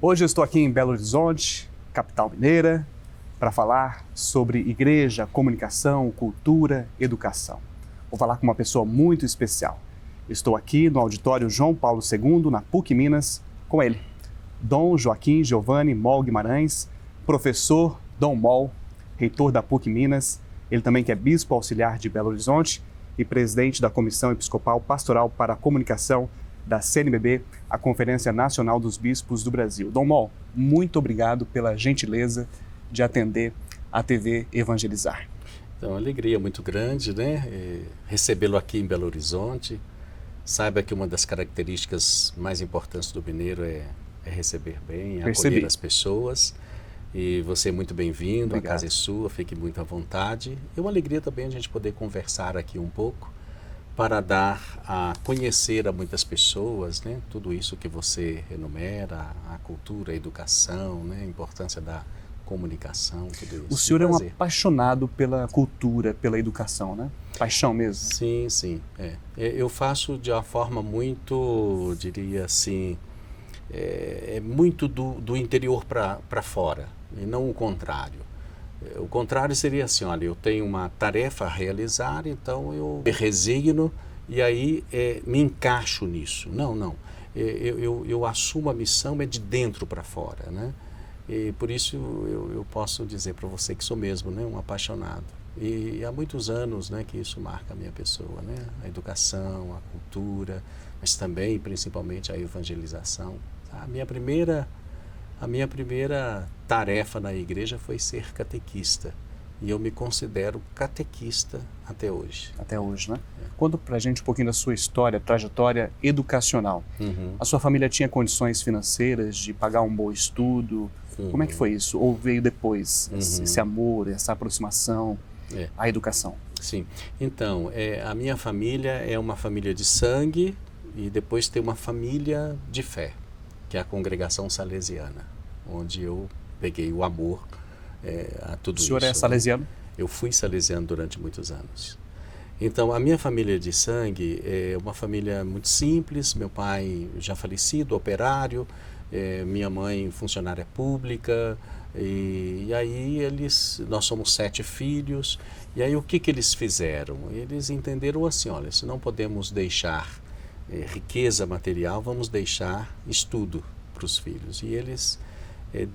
Hoje eu estou aqui em Belo Horizonte, capital mineira, para falar sobre igreja, comunicação, cultura, educação. Vou falar com uma pessoa muito especial. Estou aqui no auditório João Paulo II, na PUC Minas, com ele, Dom Joaquim Giovanni Moll Guimarães, professor Dom Moll, reitor da PUC Minas, ele também que é bispo auxiliar de Belo Horizonte e presidente da Comissão Episcopal Pastoral para a Comunicação da CNBB, a Conferência Nacional dos Bispos do Brasil. Dom Moll, muito obrigado pela gentileza de atender a TV Evangelizar. Então, uma alegria muito grande, né? Recebê-lo aqui em Belo Horizonte. Saiba que uma das características mais importantes do mineiro é receber bem, acolher as pessoas. E você é muito bem-vindo, a casa é sua, fique muito à vontade. É uma alegria também a gente poder conversar aqui um pouco para dar a conhecer a muitas pessoas, né? Tudo isso que você enumera, a cultura, a educação, né? A importância da comunicação, tudo isso. O senhor é um apaixonado pela cultura, pela educação, né? Paixão mesmo. Sim, sim. Eu faço de uma forma muito, diria assim, muito do interior para fora, e não o contrário. O contrário seria assim, olha, eu tenho uma tarefa a realizar, então eu me resigno e aí me encaixo nisso. Não. Eu assumo a missão de dentro para fora, né? E por isso eu posso dizer para você que sou mesmo, né, um apaixonado. E há muitos anos, né, que isso marca a minha pessoa, né? A educação, a cultura, mas também, principalmente, a evangelização. A minha primeira tarefa na igreja foi ser catequista. E eu me considero catequista até hoje. Até hoje, né? Conta pra gente um pouquinho da sua história, trajetória educacional. A sua família tinha condições financeiras de pagar um bom estudo? Como é que foi isso? Ou veio depois esse amor, essa aproximação à educação? Sim. Então, a minha família é uma família de sangue e depois tem uma família de fé, que é a congregação salesiana, onde eu peguei o amor a tudo isso. O senhor é salesiano? Eu fui salesiano durante muitos anos. Então, a minha família de sangue é uma família muito simples, meu pai já falecido, operário, minha mãe funcionária pública, e aí nós somos 7 filhos, e aí o que eles fizeram? Eles entenderam assim, olha, se não podemos deixar riqueza material, vamos deixar estudo para os filhos. E eles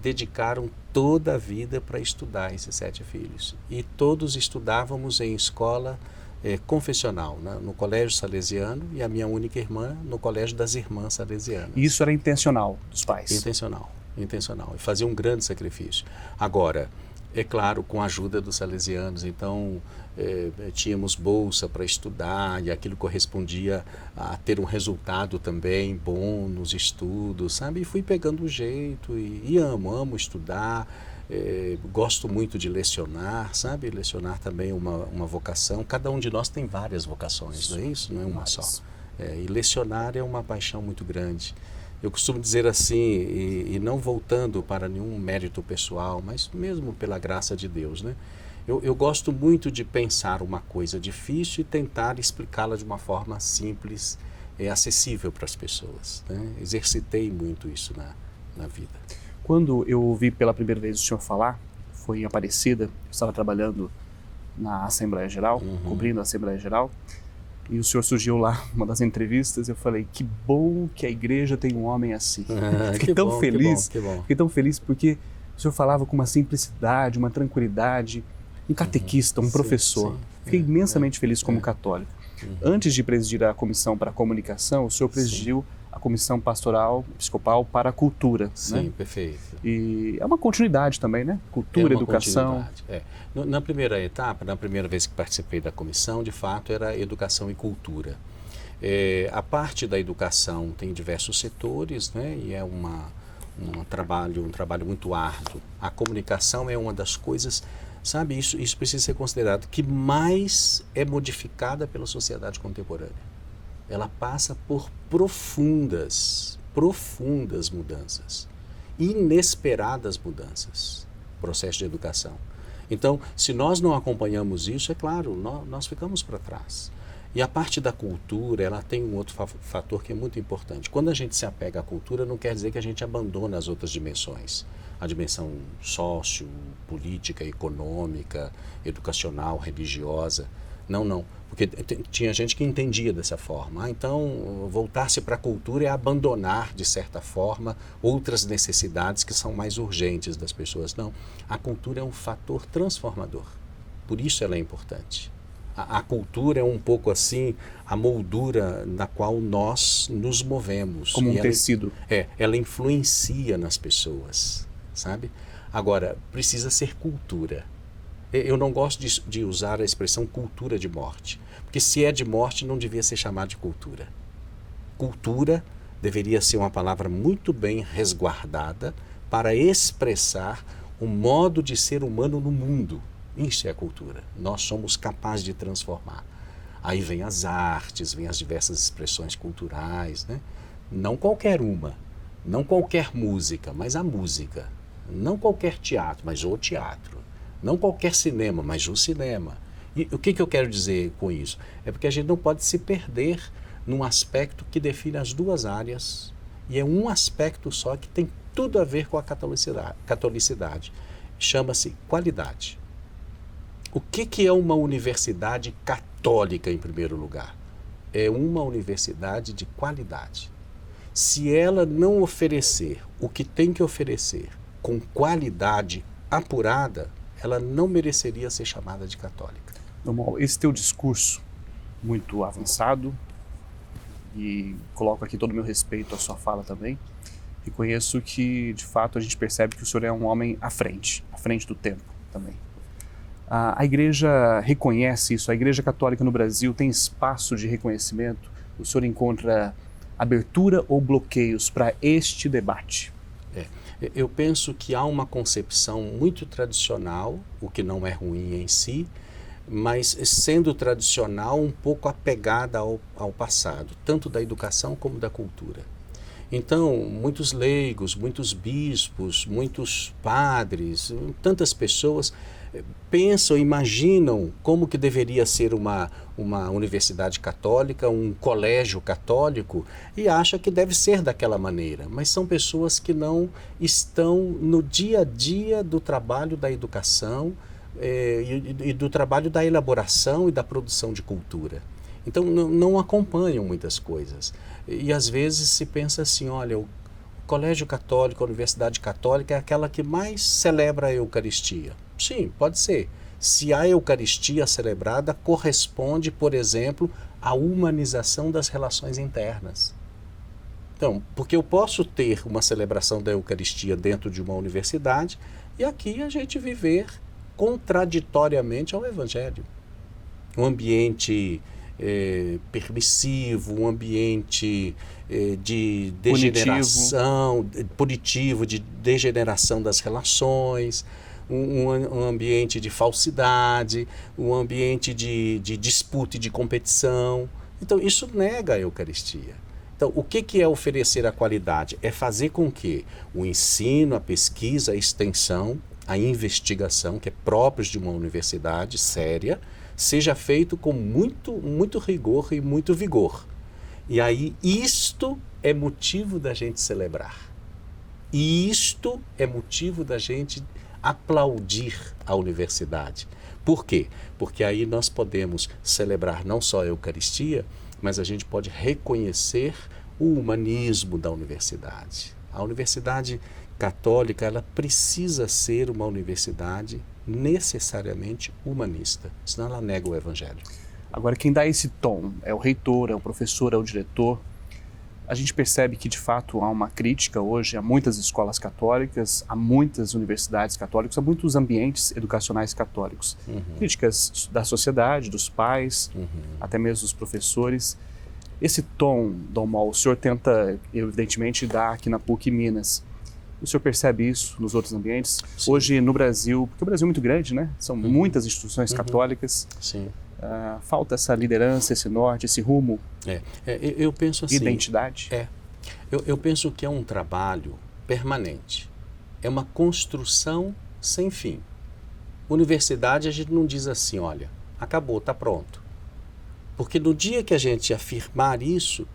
dedicaram toda a vida para estudar esses 7 filhos. E todos estudávamos em escola confessional, né? No colégio salesiano, e a minha única irmã no colégio das irmãs salesianas. E isso era intencional dos pais? Intencional. E fazia um grande sacrifício. Agora, é claro, com a ajuda dos salesianos, então tínhamos bolsa para estudar e aquilo correspondia a ter um resultado também bom nos estudos, sabe? E fui pegando o jeito e amo estudar, gosto muito de lecionar, sabe? Lecionar também é uma vocação, cada um de nós tem várias vocações, não é isso? Não é uma só. E lecionar é uma paixão muito grande. Eu costumo dizer assim, e não voltando para nenhum mérito pessoal, mas mesmo pela graça de Deus, né? Eu gosto muito de pensar uma coisa difícil e tentar explicá-la de uma forma simples e acessível para as pessoas, né? Exercitei muito isso na vida. Quando eu ouvi pela primeira vez o senhor falar, foi em Aparecida, eu estava trabalhando na Assembleia Geral, cobrindo a Assembleia Geral, e o senhor surgiu lá, uma das entrevistas, eu falei, que bom que a igreja tem um homem assim. Fiquei tão feliz, fiquei tão feliz porque o senhor falava com uma simplicidade, uma tranquilidade, um catequista, um professor. Fiquei imensamente feliz como católico. Antes de presidir a Comissão para a Comunicação, o senhor presidiu a Comissão Pastoral Episcopal para a Cultura. Sim, né? Perfeito. E é uma continuidade também, né? Cultura, educação. Na primeira etapa, na primeira vez que participei da comissão, de fato, era educação e cultura. A parte da educação tem diversos setores, né? E é um trabalho muito árduo. A comunicação é uma das coisas, sabe, isso precisa ser considerado, que mais é modificada pela sociedade contemporânea. Ela passa por profundas mudanças, inesperadas mudanças, processo de educação. Então, se nós não acompanhamos isso, é claro, nós ficamos para trás. E a parte da cultura, ela tem um outro fator que é muito importante. Quando a gente se apega à cultura, não quer dizer que a gente abandona as outras dimensões. A dimensão sócio, política, econômica, educacional, religiosa. Não, não. Porque tinha gente que entendia dessa forma. Então, voltar-se para a cultura é abandonar, de certa forma, outras necessidades que são mais urgentes das pessoas. Não. A cultura é um fator transformador. Por isso ela é importante. A cultura é um pouco assim a moldura na qual nós nos movemos. Como um tecido. Ela influencia nas pessoas, sabe? Agora, precisa ser cultura. Eu não gosto de usar a expressão cultura de morte, porque se é de morte não devia ser chamado de cultura. Cultura deveria ser uma palavra muito bem resguardada para expressar o modo de ser humano no mundo. Isso é a cultura. Nós somos capazes de transformar. Aí vem as artes, vem as diversas expressões culturais, né? Não qualquer uma, não qualquer música, mas a música. Não qualquer teatro, mas o teatro. Não qualquer cinema, mas o cinema. E o que eu quero dizer com isso? É porque a gente não pode se perder num aspecto que define as duas áreas. E é um aspecto só que tem tudo a ver com a catolicidade. Chama-se qualidade. O que é uma universidade católica, em primeiro lugar? É uma universidade de qualidade. Se ela não oferecer o que tem que oferecer com qualidade apurada, ela não mereceria ser chamada de católica. Normal, esse teu discurso muito avançado, e coloco aqui todo o meu respeito à sua fala também, reconheço que, de fato, a gente percebe que o senhor é um homem à frente do tempo também. A igreja reconhece isso, a igreja católica no Brasil tem espaço de reconhecimento? O senhor encontra abertura ou bloqueios para este debate? Eu penso que há uma concepção muito tradicional, o que não é ruim em si, mas sendo tradicional um pouco apegada ao passado, tanto da educação como da cultura. Então, muitos leigos, muitos bispos, muitos padres, tantas pessoas pensam, imaginam como que deveria ser uma universidade católica, um colégio católico, e acham que deve ser daquela maneira. Mas são pessoas que não estão no dia a dia do trabalho da educação e do trabalho da elaboração e da produção de cultura. Então não acompanham muitas coisas. E às vezes se pensa assim, olha, o colégio católico, a universidade católica é aquela que mais celebra a Eucaristia. Sim, pode ser. Se a Eucaristia celebrada corresponde, por exemplo, à humanização das relações internas. Então, porque eu posso ter uma celebração da Eucaristia dentro de uma universidade e aqui a gente viver contraditoriamente ao Evangelho. Um ambiente permissivo, um ambiente de degeneração, punitivo, de degeneração das relações, um ambiente de falsidade, um ambiente de disputa e de competição. Então, isso nega a Eucaristia. Então, o que é oferecer a qualidade? É fazer com que o ensino, a pesquisa, a extensão, a investigação, que é próprios de uma universidade séria, seja feito com muito rigor e muito vigor. E aí, isto é motivo da gente celebrar. E isto é motivo da gente aplaudir a universidade. Por quê? Porque aí nós podemos celebrar não só a Eucaristia, mas a gente pode reconhecer o humanismo da universidade. A universidade católica, ela precisa ser uma universidade necessariamente humanista, senão ela nega o Evangelho. Agora, quem dá esse tom é o reitor, é o professor, é o diretor. A gente percebe que, de fato, há uma crítica hoje a muitas escolas católicas, a muitas universidades católicas, a muitos ambientes educacionais católicos. Críticas da sociedade, dos pais, até mesmo dos professores. Esse tom, Dom Mol, o senhor tenta, evidentemente, dar aqui na PUC Minas. O senhor percebe isso nos outros ambientes? Sim. Hoje, no Brasil, porque o Brasil é muito grande, né? São muitas instituições católicas. Sim. Falta essa liderança, esse norte, esse rumo. Eu penso assim. Identidade. Eu penso que é um trabalho permanente. É uma construção sem fim. Universidade, a gente não diz assim, olha, acabou, está pronto. Porque no dia que a gente afirmar isso,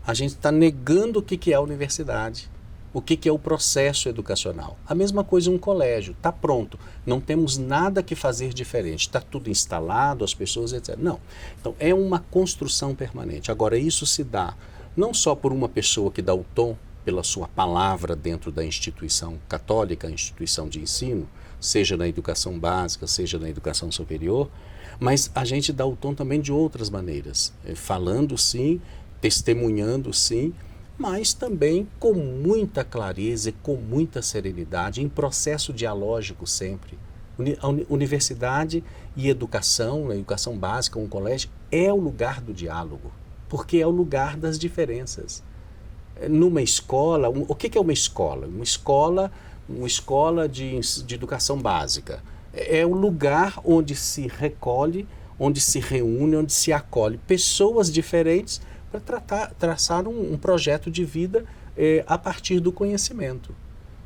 a gente está negando o que é a universidade, o que é o processo educacional. A mesma coisa um colégio, está pronto, não temos nada que fazer diferente, está tudo instalado, as pessoas, etc. Não, então é uma construção permanente. Agora isso se dá não só por uma pessoa que dá o tom pela sua palavra dentro da instituição católica, a instituição de ensino, seja na educação básica, seja na educação superior, mas a gente dá o tom também de outras maneiras, falando sim, testemunhando sim, mas também com muita clareza e com muita serenidade, em processo dialógico sempre. A universidade e educação, a educação básica, um colégio, é o lugar do diálogo, porque é o lugar das diferenças. Numa escola, o que é uma escola? Uma escola de educação básica. É o lugar onde se recolhe, onde se reúne, onde se acolhe pessoas diferentes para traçar um projeto de vida a partir do conhecimento.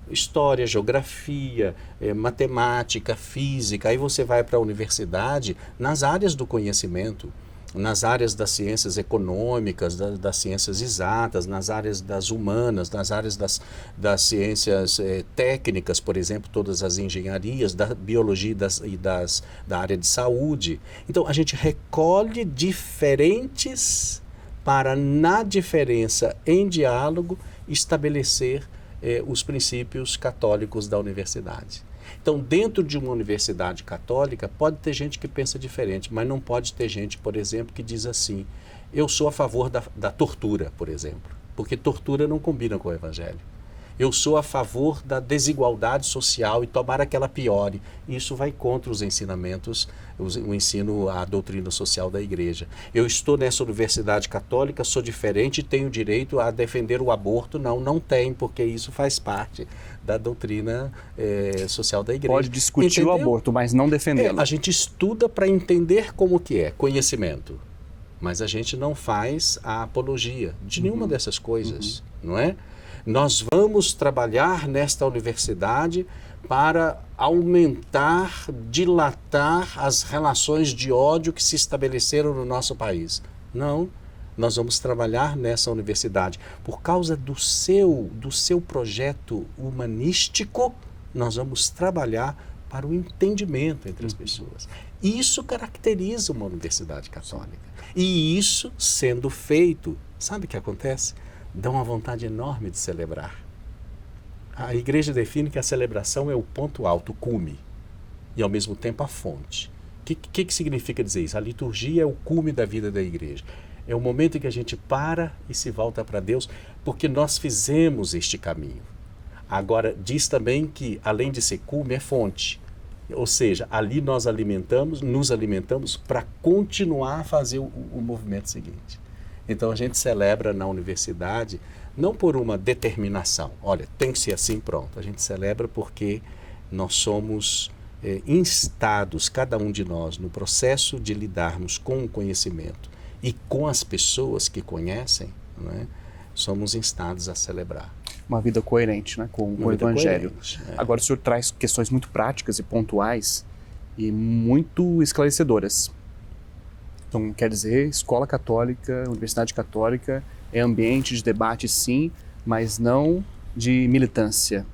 História, geografia, matemática, física. Aí você vai para a universidade nas áreas do conhecimento, nas áreas das ciências econômicas, das ciências exatas, nas áreas das humanas, nas áreas das ciências técnicas, por exemplo, todas as engenharias, da biologia da área de saúde. Então, a gente recolhe diferentes para, na diferença, em diálogo, estabelecer os princípios católicos da universidade. Então, dentro de uma universidade católica, pode ter gente que pensa diferente, mas não pode ter gente, por exemplo, que diz assim, eu sou a favor da tortura, por exemplo, porque tortura não combina com o evangelho. Eu sou a favor da desigualdade social e tomara que ela piore. Isso vai contra os ensinamentos, o ensino, a doutrina social da igreja. Eu estou nessa universidade católica, sou diferente e tenho direito a defender o aborto. Não tem, porque isso faz parte da doutrina social da igreja. Pode discutir o aborto, mas não defendê-lo. A gente estuda para entender como que é, conhecimento. Mas a gente não faz a apologia de nenhuma dessas coisas, não é? Nós vamos trabalhar nesta universidade para aumentar, dilatar as relações de ódio que se estabeleceram no nosso país. Não, nós vamos trabalhar nessa universidade. Por causa do seu projeto humanístico, nós vamos trabalhar para o entendimento entre as pessoas. Isso caracteriza uma universidade católica. E isso sendo feito, sabe o que acontece? Dá uma vontade enorme de celebrar. A igreja define que a celebração é o ponto alto, o cume, e ao mesmo tempo a fonte. O que significa dizer isso? A liturgia é o cume da vida da igreja. É o momento em que a gente para e se volta para Deus, porque nós fizemos este caminho. Agora, diz também que, além de ser cume, é fonte. Ou seja, ali nós nos alimentamos para continuar a fazer o movimento seguinte. Então a gente celebra na universidade não por uma determinação, olha, tem que ser assim, pronto. A gente celebra porque nós somos instados, cada um de nós, no processo de lidarmos com o conhecimento e com as pessoas que conhecem, né, somos instados a celebrar. Uma vida coerente, né, com o Evangelho. Agora o senhor traz questões muito práticas e pontuais e muito esclarecedoras. Então, quer dizer, escola católica, universidade católica é ambiente de debate, sim, mas não de militância,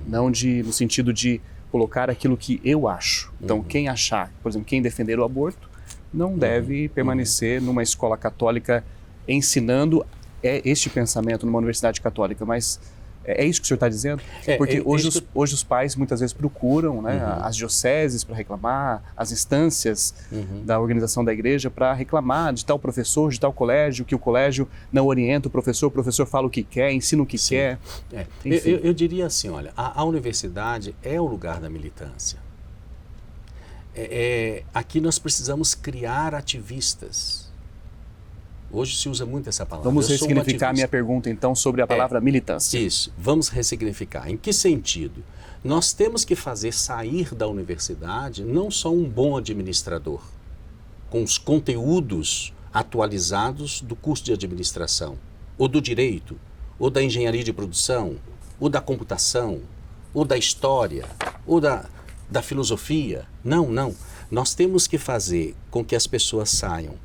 não no sentido de colocar aquilo que eu acho. Então, quem achar, por exemplo, quem defender o aborto, não deve permanecer numa escola católica ensinando este pensamento numa universidade católica, mas é isso que o senhor está dizendo? Porque hoje os pais muitas vezes procuram, né, as dioceses para reclamar, as instâncias da organização da igreja para reclamar de tal professor, de tal colégio, que o colégio não orienta o professor fala o que quer, ensina o que quer. Eu diria assim, olha, a universidade é o lugar da militância. Aqui nós precisamos criar ativistas. Hoje se usa muito essa palavra. Vamos ressignificar a minha pergunta, então, sobre a palavra militância. Isso, vamos ressignificar. Em que sentido? Nós temos que fazer sair da universidade não só um bom administrador, com os conteúdos atualizados do curso de administração, ou do direito, ou da engenharia de produção, ou da computação, ou da história, ou da filosofia. Não. Nós temos que fazer com que as pessoas saiam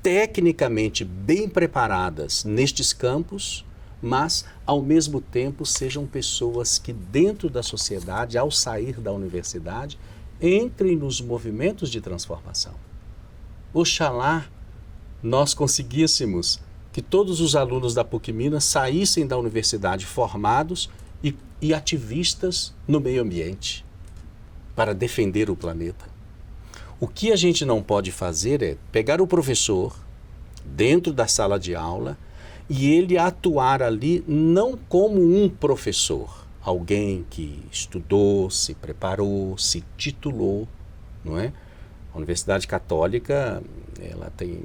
tecnicamente bem preparadas nestes campos, mas, ao mesmo tempo, sejam pessoas que, dentro da sociedade, ao sair da universidade, entrem nos movimentos de transformação. Oxalá nós conseguíssemos que todos os alunos da PUC Minas saíssem da universidade formados e ativistas no meio ambiente, para defender o planeta. O que a gente não pode fazer é pegar o professor dentro da sala de aula e ele atuar ali não como um professor, alguém que estudou, se preparou, se titulou, não é? A Universidade Católica, ela tem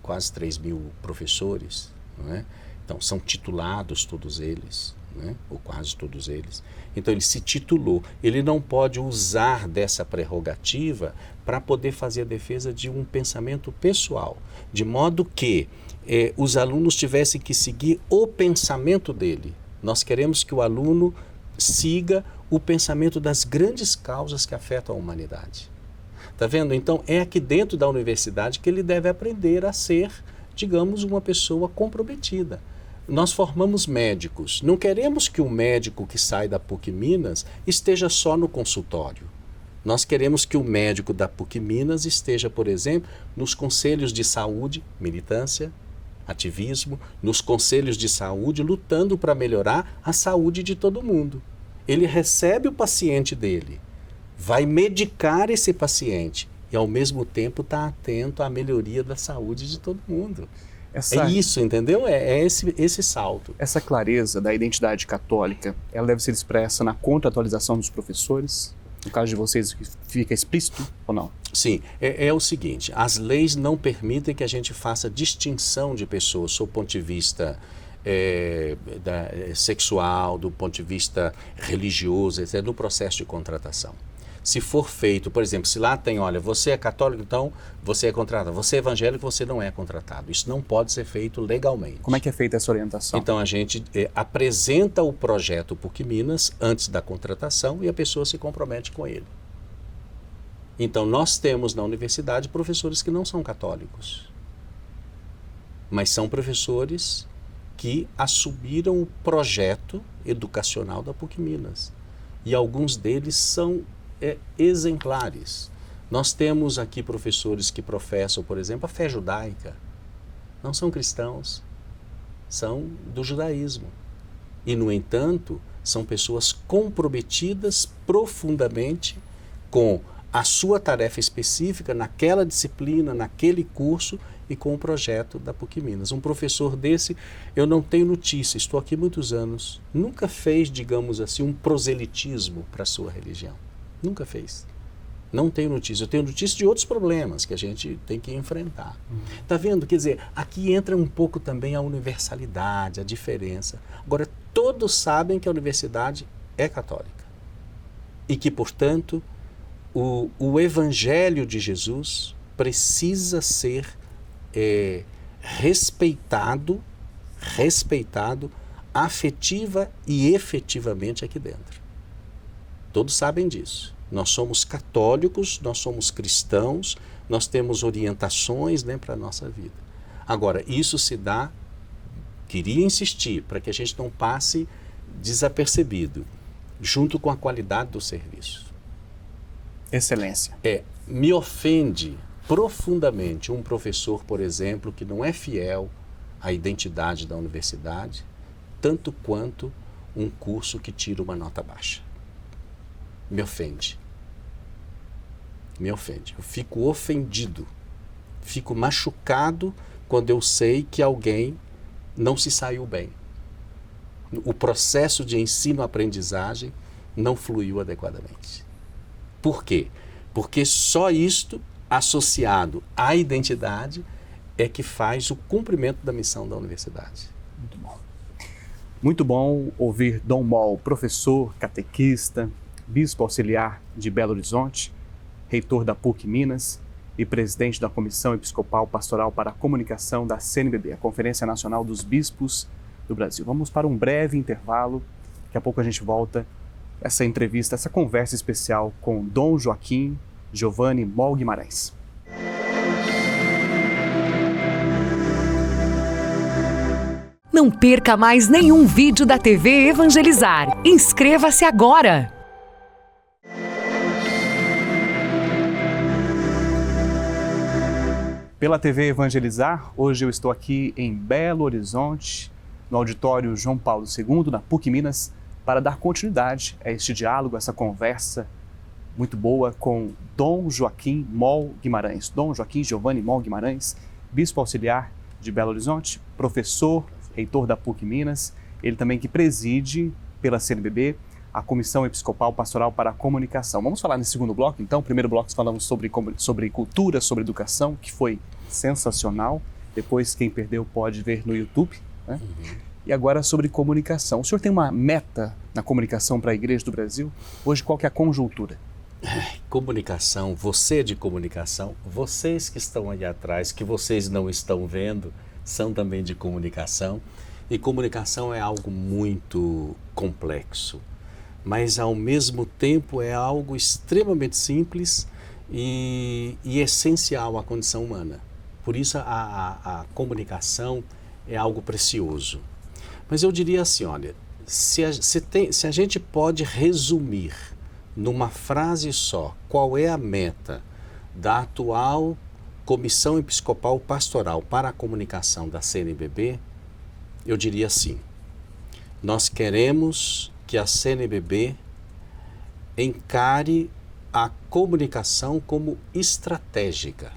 quase 3.000 professores, não é? Então são titulados todos eles, né? Ou quase todos eles. Então ele se titulou, ele não pode usar dessa prerrogativa para poder fazer a defesa de um pensamento pessoal, de modo que os alunos tivessem que seguir o pensamento dele. Nós queremos que o aluno siga o pensamento das grandes causas que afetam a humanidade. Tá vendo? Então é aqui dentro da universidade que ele deve aprender a ser, digamos, uma pessoa comprometida. Nós formamos médicos. Não queremos que o médico que sai da PUC Minas esteja só no consultório. Nós queremos que o médico da PUC Minas esteja, por exemplo, nos conselhos de saúde, militância, ativismo, nos conselhos de saúde, lutando para melhorar a saúde de todo mundo. Ele recebe o paciente dele, vai medicar esse paciente e, ao mesmo tempo, está atento à melhoria da saúde de todo mundo. É isso, entendeu? É esse salto. Essa clareza da identidade católica, ela deve ser expressa na contratualização dos professores? No caso de vocês, fica explícito ou não? Sim, é o seguinte, as leis não permitem que a gente faça distinção de pessoas sob o ponto de vista sexual, do ponto de vista religioso, etc., no processo de contratação. Se for feito, por exemplo, se lá tem, olha, você é católico, então você é contratado. Você é evangélico, você não é contratado. Isso não pode ser feito legalmente. Como é que é feita essa orientação? Então a gente apresenta o projeto PUC Minas antes da contratação e a pessoa se compromete com ele. Então nós temos na universidade professores que não são católicos, mas são professores que assumiram o projeto educacional da PUC Minas. E alguns deles são exemplares. Nós temos aqui professores que professam, por exemplo, a fé judaica. Não são cristãos, são do judaísmo. E, no entanto, são pessoas comprometidas profundamente com a sua tarefa específica naquela disciplina, naquele curso e com o projeto da PUC Minas. Um professor desse, eu não tenho notícia, estou aqui muitos anos, nunca fez, digamos assim, um proselitismo para a sua religião. Nunca fez. Não tenho notícia. Eu tenho notícia de outros problemas que a gente tem que enfrentar. Tá vendo? Quer dizer, aqui entra um pouco também a universalidade, a diferença. Agora, todos sabem que a universidade é católica. E que, portanto, o Evangelho de Jesus precisa ser respeitado afetiva e efetivamente aqui dentro. Todos sabem disso. Nós somos católicos, nós somos cristãos, nós temos orientações, né, para a nossa vida. Agora, isso se dá, queria insistir, para que a gente não passe desapercebido, junto com a qualidade do serviço. Excelência. Me ofende profundamente um professor, por exemplo, que não é fiel à identidade da universidade, tanto quanto um curso que tira uma nota baixa. Me ofende. Me ofende. Eu fico ofendido. Fico machucado quando eu sei que alguém não se saiu bem. O processo de ensino-aprendizagem não fluiu adequadamente. Por quê? Porque só isto, associado à identidade, é que faz o cumprimento da missão da universidade. Muito bom. Muito bom ouvir Dom Moll, professor, catequista, bispo auxiliar de Belo Horizonte, reitor da PUC Minas e presidente da Comissão Episcopal Pastoral para a Comunicação da CNBB, a Conferência Nacional dos Bispos do Brasil. Vamos para um breve intervalo, daqui a pouco a gente volta essa entrevista, essa conversa especial com Dom Joaquim Giovanni Moll Guimarães. Não perca mais nenhum vídeo da TV Evangelizar. Inscreva-se agora! Pela TV Evangelizar, hoje eu estou aqui em Belo Horizonte, no auditório João Paulo II, na PUC Minas, para dar continuidade a este diálogo, essa conversa muito boa com Dom Joaquim Moll Guimarães. Dom Joaquim Giovanni Moll Guimarães, bispo auxiliar de Belo Horizonte, professor, reitor da PUC Minas, ele também que preside pela CNBB a Comissão Episcopal Pastoral para a Comunicação. Vamos falar nesse segundo bloco, então. No primeiro bloco falamos sobre cultura, sobre educação, que foi sensacional. Depois, quem perdeu pode ver no YouTube, né? E agora sobre comunicação. O senhor tem uma meta na comunicação para a Igreja do Brasil? Hoje, qual que é a conjuntura? Comunicação, você de comunicação, vocês que estão aí atrás, que vocês não estão vendo, são também de comunicação. E comunicação é algo muito complexo, mas ao mesmo tempo é algo extremamente simples e essencial à condição humana. Por isso a comunicação é algo precioso. Mas eu diria assim, olha, se a gente pode resumir numa frase só qual é a meta da atual Comissão Episcopal Pastoral para a Comunicação da CNBB, eu diria assim: nós queremos que a CNBB encare a comunicação como estratégica.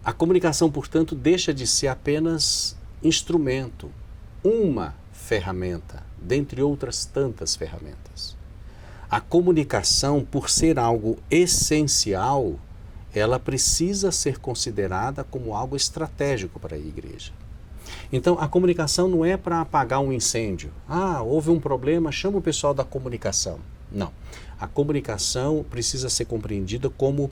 A comunicação, portanto, deixa de ser apenas instrumento, uma ferramenta, dentre outras tantas ferramentas. A comunicação, por ser algo essencial, ela precisa ser considerada como algo estratégico para a igreja. Então, a comunicação não é para apagar um incêndio. Houve um problema, chama o pessoal da comunicação. Não. A comunicação precisa ser compreendida como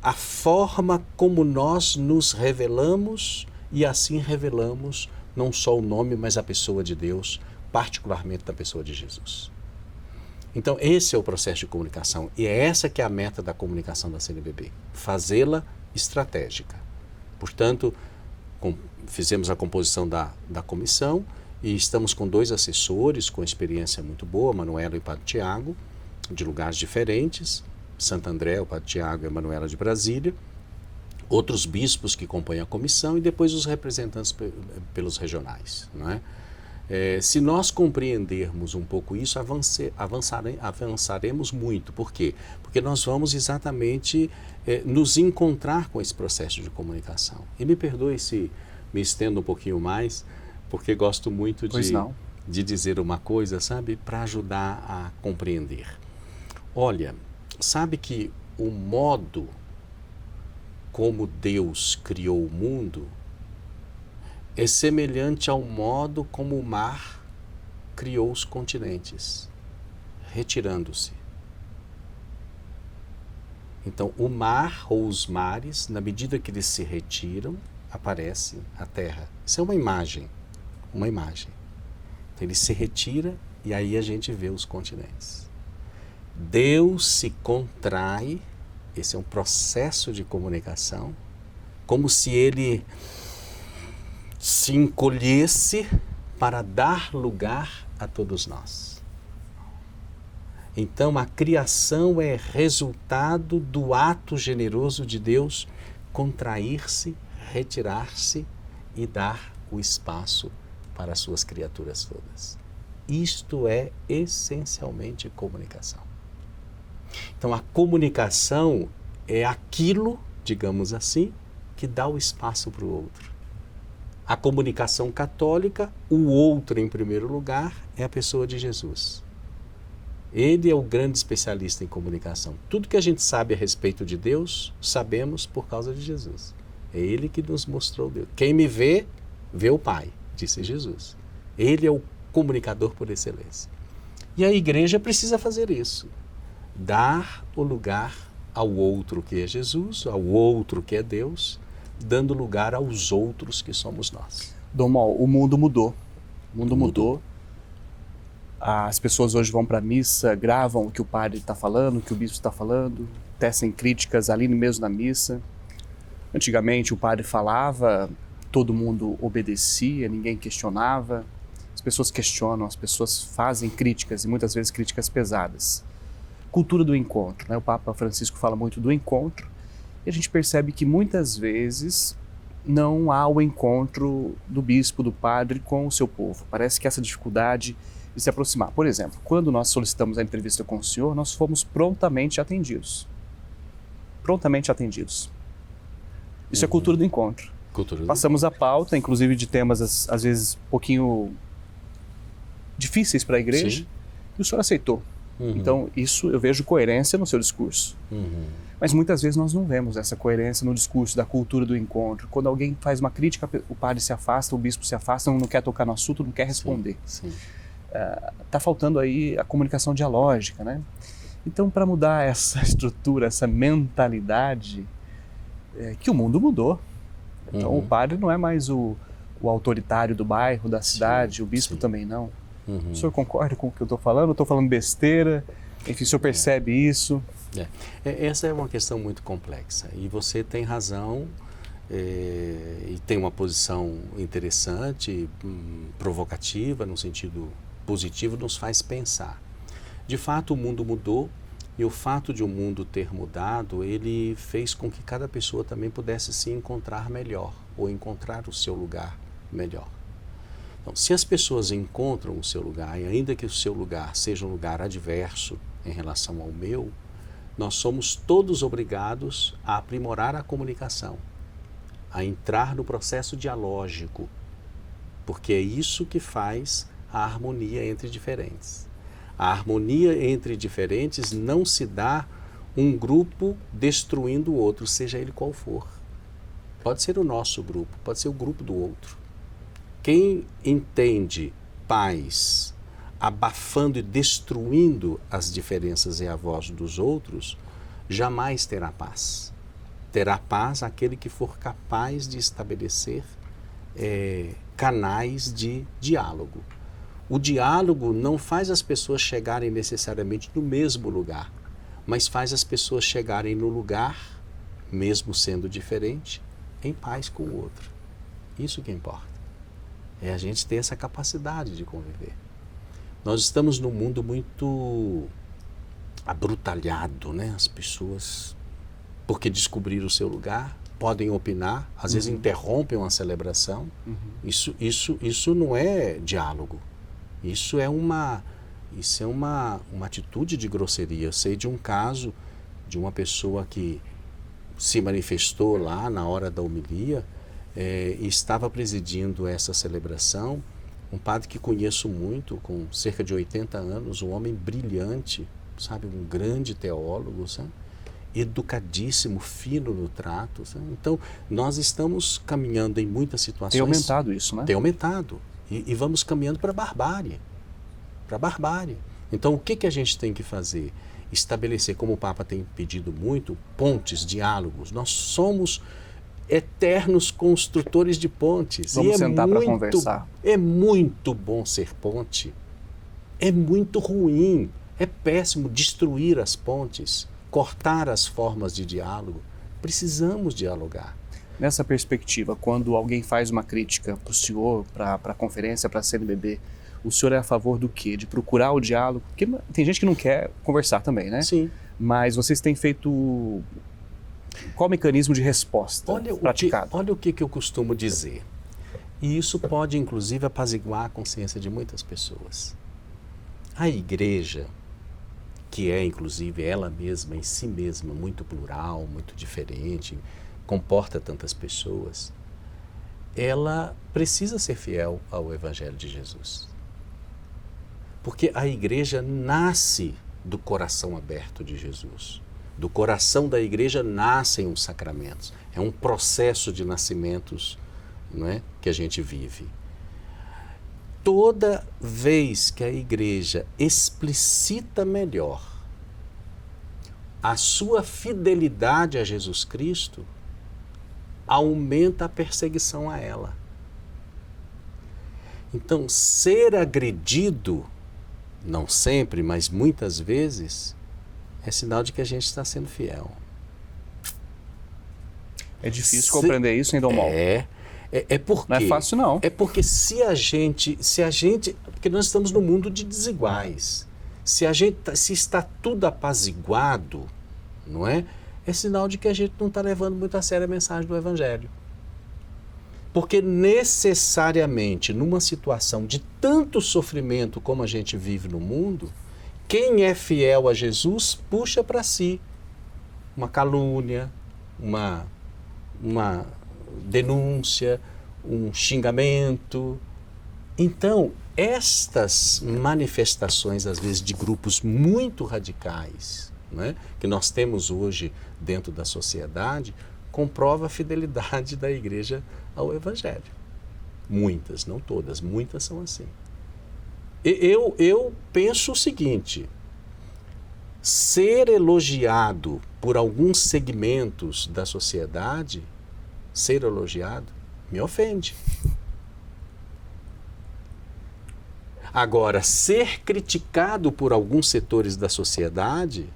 a forma como nós nos revelamos e assim revelamos não só o nome, mas a pessoa de Deus, particularmente da pessoa de Jesus. Então, esse é o processo de comunicação e é essa que é a meta da comunicação da CNBB, fazê-la estratégica. Portanto, fizemos a composição da comissão e estamos com 2 assessores com experiência muito boa, Manuela e Padre Tiago, de lugares diferentes, Santo André, o Padre Tiago e a Manuela de Brasília, outros bispos que compõem a comissão e depois os representantes pelos regionais, não é? Se nós compreendermos um pouco isso, avançaremos muito. Por quê? Porque nós vamos exatamente nos encontrar com esse processo de comunicação. E me perdoe se me estendo um pouquinho mais, porque gosto muito de dizer uma coisa, sabe, para ajudar a compreender. Olha, sabe que o modo como Deus criou o mundo é semelhante ao modo como o mar criou os continentes, retirando-se. Então, o mar ou os mares, na medida que eles se retiram, aparece a terra. Isso é uma imagem, uma imagem. Então, ele se retira e aí a gente vê os continentes. Deus se contrai, esse é um processo de comunicação, como se ele se encolhesse para dar lugar a todos nós. Então, a criação é resultado do ato generoso de Deus contrair-se, retirar-se e dar o espaço para as suas criaturas todas. Isto é essencialmente comunicação. Então, a comunicação é aquilo, digamos assim, que dá o espaço para o outro. A comunicação católica, o outro em primeiro lugar, é a pessoa de Jesus. Ele é o grande especialista em comunicação. Tudo que a gente sabe a respeito de Deus, sabemos por causa de Jesus. É Ele que nos mostrou Deus. Quem me vê, vê o Pai, disse Jesus. Ele é o comunicador por excelência. E a igreja precisa fazer isso. Dar o lugar ao outro que é Jesus, ao outro que é Deus, dando lugar aos outros que somos nós. Dom Moll, o mundo mudou. O mundo mudou. As pessoas hoje vão para a missa, gravam o que o padre está falando, o que o bispo está falando, tecem críticas ali mesmo na missa. Antigamente o padre falava, todo mundo obedecia, ninguém questionava. As pessoas questionam, as pessoas fazem críticas, e muitas vezes críticas pesadas. Cultura do encontro, né? O Papa Francisco fala muito do encontro, e a gente percebe que muitas vezes não há o encontro do bispo, do padre com o seu povo. Parece que essa dificuldade de se aproximar. Por exemplo, quando nós solicitamos a entrevista com o senhor, nós fomos prontamente atendidos. Prontamente atendidos. Isso é cultura do encontro. Passamos a pauta, inclusive de temas às vezes um pouquinho difíceis para a igreja, Sim. E o senhor aceitou. Então, isso eu vejo coerência no seu discurso. Mas muitas vezes nós não vemos essa coerência no discurso da cultura do encontro. Quando alguém faz uma crítica, o padre se afasta, o bispo se afasta, não quer tocar no assunto, não quer responder. Tá faltando aí a comunicação dialógica, né? Então, para mudar essa estrutura, essa mentalidade, que o mundo mudou. Então, o padre não é mais o autoritário do bairro, da cidade, o bispo também não. O senhor concorda com o que eu estou falando? Eu estou falando besteira? Enfim, o senhor percebe isso? Essa é uma questão muito complexa e você tem razão e tem uma posição interessante, provocativa, no sentido positivo, nos faz pensar. De fato, o mundo mudou e o fato de o mundo ter mudado, ele fez com que cada pessoa também pudesse se encontrar melhor ou encontrar o seu lugar melhor. Então, se as pessoas encontram o seu lugar, e ainda que o seu lugar seja um lugar adverso em relação ao meu, nós somos todos obrigados a aprimorar a comunicação, a entrar no processo dialógico, porque é isso que faz a harmonia entre diferentes. A harmonia entre diferentes não se dá um grupo destruindo o outro, seja ele qual for. Pode ser o nosso grupo, pode ser o grupo do outro. Quem entende paz abafando e destruindo as diferenças e a voz dos outros, jamais terá paz. Terá paz aquele que for capaz de estabelecer canais de diálogo. O diálogo não faz as pessoas chegarem necessariamente no mesmo lugar, mas faz as pessoas chegarem no lugar, mesmo sendo diferente, em paz com o outro. Isso que importa. É a gente ter essa capacidade de conviver. Nós estamos num mundo muito abrutalhado, né? As pessoas, porque descobriram o seu lugar, podem opinar, às vezes interrompem uma celebração. Isso não é diálogo. Isso é uma atitude de grosseria. Eu sei de um caso de uma pessoa que se manifestou lá na hora da homilia, e estava presidindo essa celebração, um padre que conheço muito, com cerca de 80 anos, um homem brilhante, sabe, um grande teólogo, sabe? Educadíssimo, fino no trato. Sabe? Então, nós estamos caminhando em muitas situações... Tem aumentado isso, né? Tem aumentado. E vamos caminhando para a barbárie. Para a barbárie. Então, o que a gente tem que fazer? Estabelecer, como o Papa tem pedido muito, pontes, diálogos. Nós somos eternos construtores de pontes. Vamos sentar para conversar. É muito bom ser ponte. É muito ruim. É péssimo destruir as pontes, cortar as formas de diálogo. Precisamos dialogar. Nessa perspectiva, quando alguém faz uma crítica para o senhor, para a conferência, para a CNBB, o senhor é a favor do quê? De procurar o diálogo? Porque tem gente que não quer conversar também, né? Sim. Mas vocês têm feito... Qual o mecanismo de resposta praticado? Olha o que eu costumo dizer. E isso pode, inclusive, apaziguar a consciência de muitas pessoas. A igreja, que é, inclusive, ela mesma, em si mesma, muito plural, muito diferente, comporta tantas pessoas, ela precisa ser fiel ao Evangelho de Jesus. Porque a igreja nasce do coração aberto de Jesus. Do coração da igreja nascem os sacramentos. É um processo de nascimentos, não é, que a gente vive. Toda vez que a igreja explicita melhor a sua fidelidade a Jesus Cristo, aumenta a perseguição a ela. Então, ser agredido, não sempre, mas muitas vezes, é sinal de que a gente está sendo fiel. É difícil compreender isso em Dom Mauro. Porque, não é fácil, não. É porque se a gente, porque nós estamos num mundo de desiguais. Se está tudo apaziguado, não é? É sinal de que a gente não está levando muito a sério a mensagem do Evangelho. Porque necessariamente, numa situação de tanto sofrimento como a gente vive no mundo, quem é fiel a Jesus puxa para si uma calúnia, uma denúncia, um xingamento. Então, estas manifestações, às vezes, de grupos muito radicais, né, que nós temos hoje dentro da sociedade, comprova a fidelidade da igreja ao Evangelho. Muitas, não todas, muitas são assim. Eu penso o seguinte: ser elogiado por alguns segmentos da sociedade, ser elogiado, me ofende. Agora, ser criticado por alguns setores da sociedade,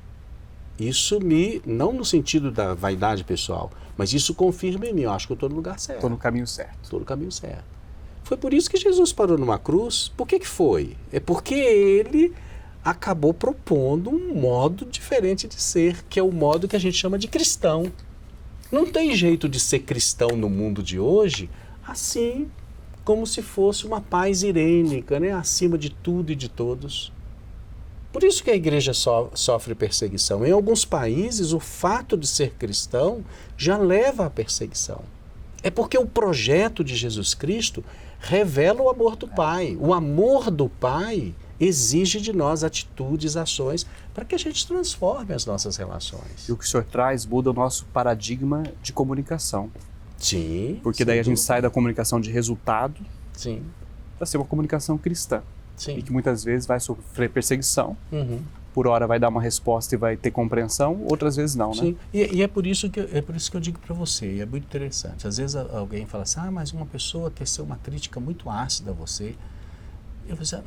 isso não no sentido da vaidade pessoal, mas isso confirma em mim, eu acho que eu estou no lugar certo. Estou no caminho certo. Estou no caminho certo. Foi por isso que Jesus parou numa cruz. Por que foi? É porque ele acabou propondo um modo diferente de ser, que é o modo que a gente chama de cristão. Não tem jeito de ser cristão no mundo de hoje assim, como se fosse uma paz irênica, né? Acima de tudo e de todos. Por isso que a igreja sofre perseguição. Em alguns países, o fato de ser cristão já leva à perseguição. É porque o projeto de Jesus Cristo revela o amor do Pai. O amor do Pai exige de nós atitudes, ações, para que a gente transforme as nossas relações. E o que o senhor traz muda o nosso paradigma de comunicação. Sim. Porque daí a gente sai da comunicação de resultado para ser uma comunicação cristã. Sim. E que muitas vezes vai sofrer perseguição. Uhum. Por hora vai dar uma resposta e vai ter compreensão, outras vezes não, né? Sim, e é por isso que eu digo para você, e é muito interessante. Às vezes alguém fala assim, mas uma pessoa teceu uma crítica muito ácida a você. Eu vou dizer,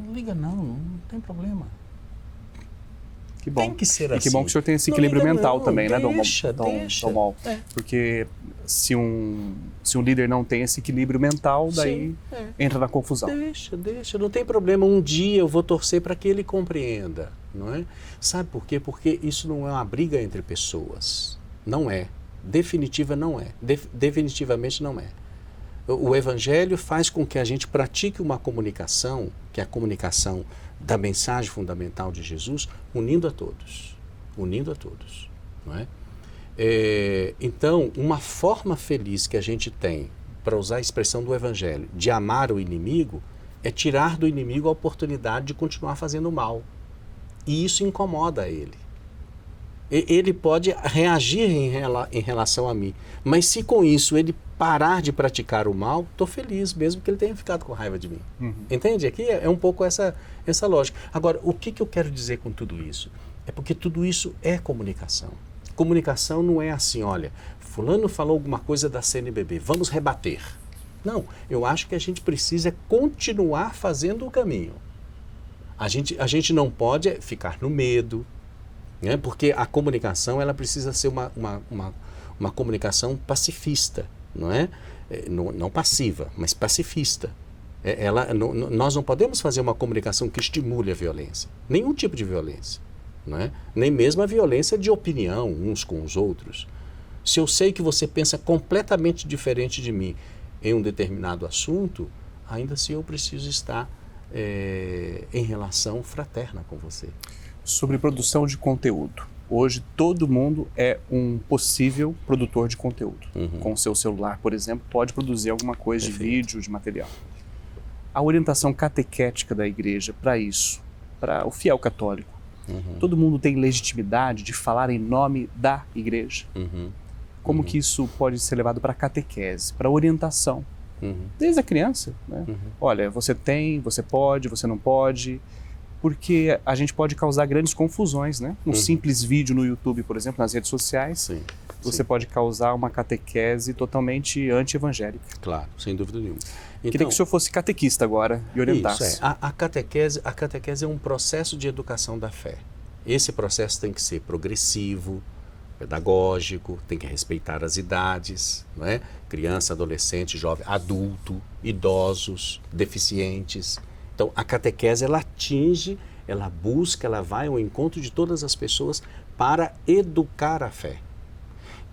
não liga não tem problema. Que bom. Tem que ser assim. E que bom que o senhor tem esse equilíbrio mental também, né, Dom Mol? Porque se um líder não tem esse equilíbrio mental, daí entra na confusão. Deixa, não tem problema. Um dia eu vou torcer para que ele compreenda, não é? Sabe por quê? Porque isso não é uma briga entre pessoas. Não é. Definitivamente não é. O Evangelho faz com que a gente pratique uma comunicação, que é a comunicação da mensagem fundamental de Jesus, unindo a todos, não é? Então, uma forma feliz que a gente tem, para usar a expressão do Evangelho, de amar o inimigo, é tirar do inimigo a oportunidade de continuar fazendo mal. E isso incomoda ele. Ele pode reagir em relação a mim, mas se com isso ele parar de praticar o mal, estou feliz, mesmo que ele tenha ficado com raiva de mim. Uhum. Entende? Aqui é um pouco essa lógica. Agora, o que eu quero dizer com tudo isso? É porque tudo isso é comunicação. Comunicação não é assim, olha, fulano falou alguma coisa da CNBB, vamos rebater. Não, eu acho que a gente precisa continuar fazendo o caminho. A gente não pode ficar no medo, né? Porque a comunicação ela precisa ser uma comunicação pacifista, não é? Não passiva, mas pacifista. Nós não podemos fazer uma comunicação que estimule a violência, nenhum tipo de violência, não é? Nem mesmo a violência de opinião uns com os outros. Se eu sei que você pensa completamente diferente de mim em um determinado assunto, ainda assim eu preciso estar em relação fraterna com você. Sobre produção de conteúdo. Hoje todo mundo é um possível produtor de conteúdo. Uhum. Com o seu celular, por exemplo, pode produzir alguma coisa de vídeo, de material. A orientação catequética da igreja para isso, para o fiel católico, todo mundo tem legitimidade de falar em nome da igreja? Como que isso pode ser levado para a catequese, para a orientação? Desde a criança, né? Olha, você pode, você não pode... Porque a gente pode causar grandes confusões, né? Um simples vídeo no YouTube, por exemplo, nas redes sociais, você pode causar uma catequese totalmente anti-evangélica. Claro, sem dúvida nenhuma. Então, queria que o senhor fosse catequista agora e orientasse. Isso, a catequese é um processo de educação da fé. Esse processo tem que ser progressivo, pedagógico, tem que respeitar as idades, não é? Criança, adolescente, jovem, adulto, idosos, deficientes. Então, a catequese, ela atinge, ela busca, ela vai ao encontro de todas as pessoas para educar a fé.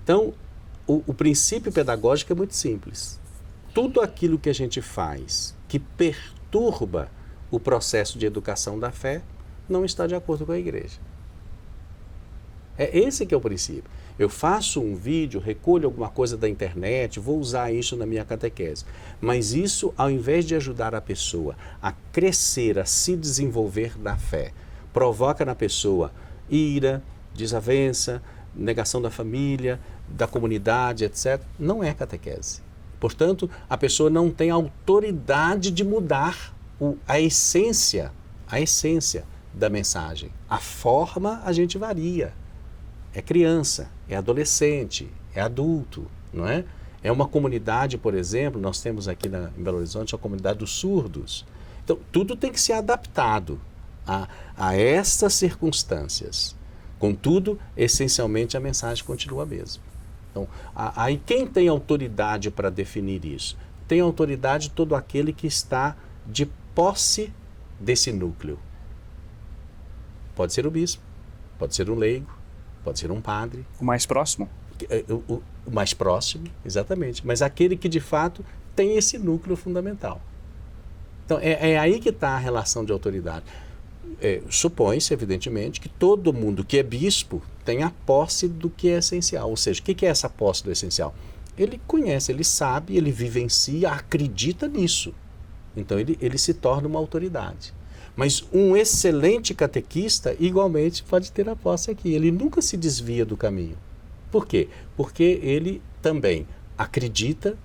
Então, o princípio pedagógico é muito simples. Tudo aquilo que a gente faz que perturba o processo de educação da fé não está de acordo com a igreja. É esse que é o princípio. Eu faço um vídeo, recolho alguma coisa da internet, vou usar isso na minha catequese. Mas isso, ao invés de ajudar a pessoa a crescer, a se desenvolver na fé, provoca na pessoa ira, desavença, negação da família, da comunidade, etc. Não é catequese. Portanto, a pessoa não tem autoridade de mudar a essência da mensagem. A forma a gente varia. É criança, é adolescente, é adulto, não é? É uma comunidade, por exemplo, nós temos aqui em Belo Horizonte a comunidade dos surdos. Então, tudo tem que ser adaptado a estas circunstâncias. Contudo, essencialmente, a mensagem continua a mesma. Então, aí quem tem autoridade para definir isso? Tem autoridade todo aquele que está de posse desse núcleo. Pode ser o bispo, pode ser um leigo, pode ser um padre. O mais próximo? O mais próximo, exatamente. Mas aquele que de fato tem esse núcleo fundamental. Então é aí que está a relação de autoridade. Supõe-se, evidentemente, que todo mundo que é bispo tem a posse do que é essencial. Ou seja, o que é essa posse do essencial? Ele conhece, ele sabe, ele vivencia, acredita nisso. Então ele se torna uma autoridade. Mas um excelente catequista, igualmente, pode ter a posse aqui. Ele nunca se desvia do caminho. Por quê? Porque ele também acredita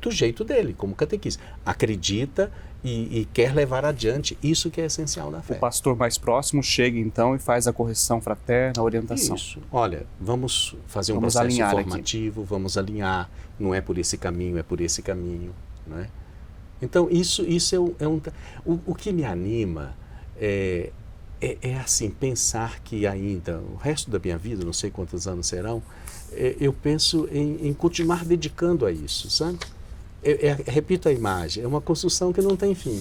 do jeito dele, como catequista. Acredita e quer levar adiante isso que é essencial na fé. O pastor mais próximo chega, então, e faz a correção fraterna, a orientação. Isso. Olha, vamos fazer um processo formativo, aqui. Vamos alinhar. Não é por esse caminho, é por esse caminho, não é? Então, isso é um... O que me anima é assim, pensar que ainda, o resto da minha vida, não sei quantos anos serão, eu penso em continuar dedicando a isso, sabe? Repito a imagem, é uma construção que não tem fim.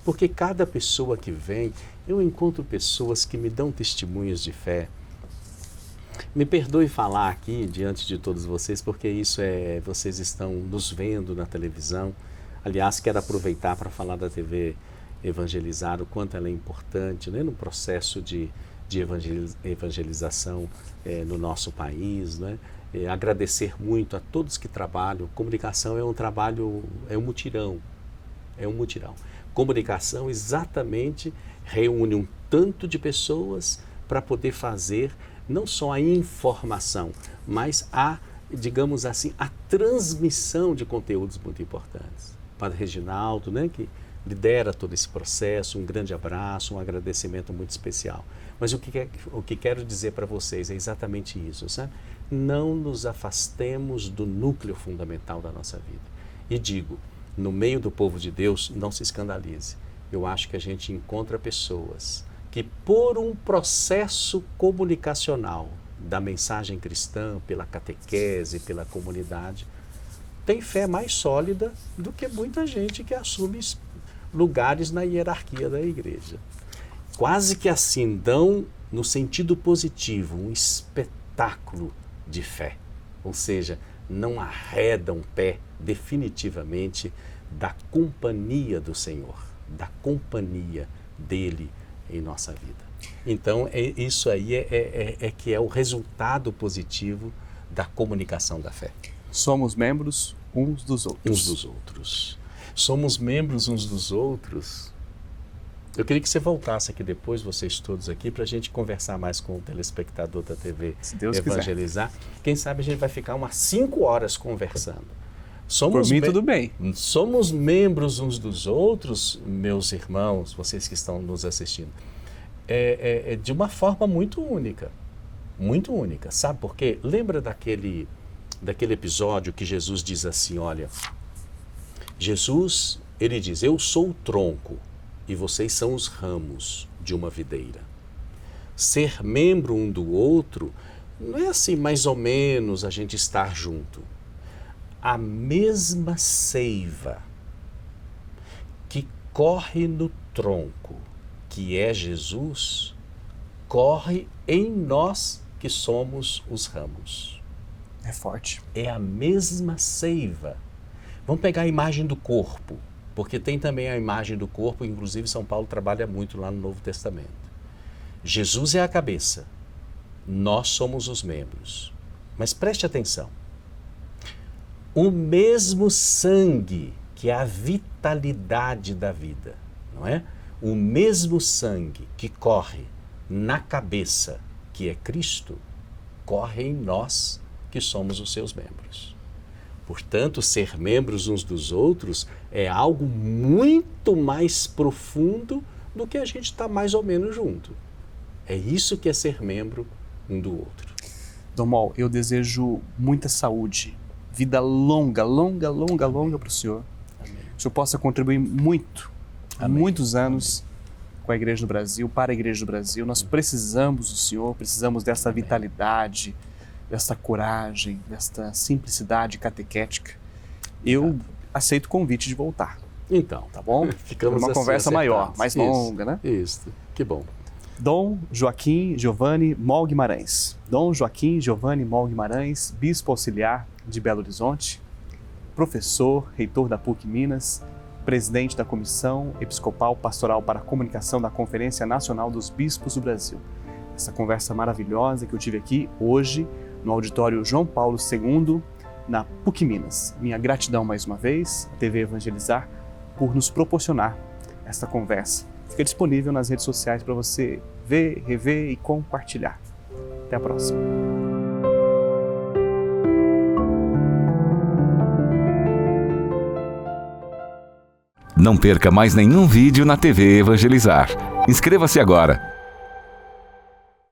Porque cada pessoa que vem, eu encontro pessoas que me dão testemunhos de fé. Me perdoe falar aqui, diante de todos vocês, porque isso vocês estão nos vendo na televisão. Aliás, quero aproveitar para falar da TV Evangelizar, o quanto ela é importante, né, no processo de evangelização no nosso país, né? Agradecer muito a todos que trabalham. Comunicação é um trabalho, é um mutirão. Comunicação exatamente reúne um tanto de pessoas para poder fazer não só a informação, mas digamos assim, a transmissão de conteúdos muito importantes. Padre Reginaldo, né, que lidera todo esse processo, um grande abraço, um agradecimento muito especial. Mas o que quero dizer para vocês é exatamente isso, sabe? Não nos afastemos do núcleo fundamental da nossa vida. E digo, no meio do povo de Deus, não se escandalize. Eu acho que a gente encontra pessoas que, por um processo comunicacional da mensagem cristã, pela catequese, pela comunidade, tem fé mais sólida do que muita gente que assume lugares na hierarquia da igreja. Quase que assim dão, no sentido positivo, um espetáculo de fé. Ou seja, não arredam pé definitivamente da companhia do Senhor, da companhia dele em nossa vida. Então, isso aí que é o resultado positivo da comunicação da fé. Somos membros uns dos outros. Uns dos outros. Somos membros uns dos outros. Eu queria que você voltasse aqui depois, vocês todos aqui, para a gente conversar mais com o telespectador da TV Evangelizar. Quiser. Quem sabe a gente vai ficar umas 5 horas conversando. Por mim, tudo bem. Somos membros uns dos outros, meus irmãos, vocês que estão nos assistindo, de uma forma muito única. Muito única. Sabe por quê? Lembra daquele episódio que Jesus diz assim, olha, Jesus, ele diz, eu sou o tronco e vocês são os ramos de uma videira. Ser membro um do outro Não é assim, mais ou menos, a gente estar junto. A mesma seiva que corre no tronco, que é Jesus, corre em nós que somos os ramos. É forte. É a mesma seiva. Vamos pegar a imagem do corpo, porque tem também a imagem do corpo, inclusive São Paulo trabalha muito lá no Novo Testamento. Jesus é a cabeça, nós somos os membros. Mas preste atenção. O mesmo sangue, que é a vitalidade da vida, não é? O mesmo sangue que corre na cabeça, que é Cristo, corre em nós, que somos os seus membros. Portanto, ser membros uns dos outros é algo muito mais profundo do que a gente estar mais ou menos junto. É isso que é ser membro um do outro. Dom Mol, eu desejo muita saúde, vida longa para o senhor. Amém. Que o senhor possa contribuir muito, há Amém. muitos anos, com a Igreja do Brasil, para a Igreja do Brasil. Nós precisamos do senhor, precisamos dessa vitalidade, dessa coragem, dessa simplicidade catequética. Eu aceito o convite de voltar. Então, Tá bom? ficamos uma assim conversa acertados. maior, mais Isso, longa, né? Isso, que bom. Dom Joaquim Giovanni Mol Guimarães. Dom Joaquim Giovanni Mol Guimarães, bispo auxiliar de Belo Horizonte, professor, reitor da PUC Minas, presidente da Comissão Episcopal Pastoral para a Comunicação da Conferência Nacional dos Bispos do Brasil. Essa conversa maravilhosa que eu tive aqui hoje no auditório João Paulo II, na PUC Minas. Minha gratidão mais uma vez, TV Evangelizar, por nos proporcionar esta conversa. Fica disponível nas redes sociais para você ver, rever e compartilhar. Até a próxima. Não perca mais nenhum vídeo na TV Evangelizar. Inscreva-se agora